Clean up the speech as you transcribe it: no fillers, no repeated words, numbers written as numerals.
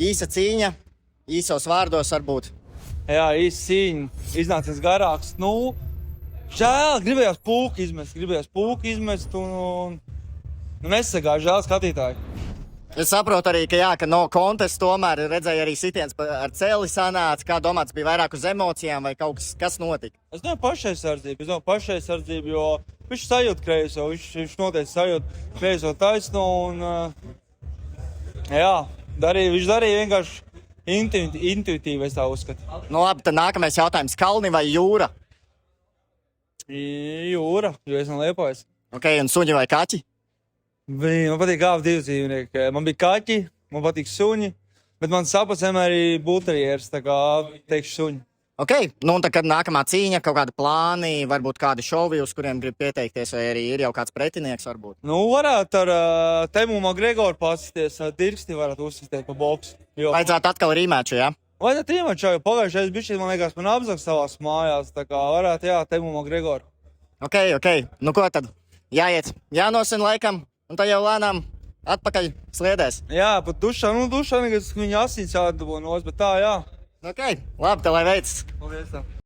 Īsa cīņa, īsos vārdos varbūt. Jā, īsa cīņa, iznācis garāks. Nu, žēl, gribējās pūku izmest un nesagāja, žēl skatītāji. Es saprotu arī, ka no kontests tomēr redzēja arī sitiens ar celi sanāca. Kā domāts, bija vairāk uz emocijām vai kaut kas notika? Es domāju pašaizsardzību, jo viņš sajūt kreiso, viņš noteikti sajūt kreiso taisnu un viņš darīja vienkārši intuitīvi, es tā uzskatu. Nu labi, tad nākamais jautājums. Kalni vai jūra? Jūra, jo es no Liepājas. Ok, un suņi vai kaķi? Man patīk divi dzīvnieki. Man bija kaķi, man patīk suņi, bet man sapats vienmēr ir bulterieris, tā kā teikšu suņi. Ok, nu un tad, kad nākamā cīņa, kaut kādi plāni, varbūt kādi šovi, uz kuriem grib pieteikties, vai arī ir jau kāds pretinieks varbūt? Nu, varētu ar Temu Makgregoru pasisties, Dirksti varētu uzsistēt pa boksu. Vajadzētu atkal rīmēču, jā? Vajadzētu rīmēču, jo pagājušais bišķi, man liekas, man apzaks savās mājās, tā kā varētu, Temu Makgregoru. Ok, nu ko tad? Jāiet, jānosin laikam. Un tā jau lēnām atpakaļ sliedēs. Jā, pat dušā, nekas viņa asins jādabū nos, bet tā, jā. Ok, labi, tā lai veids. Paldies tev.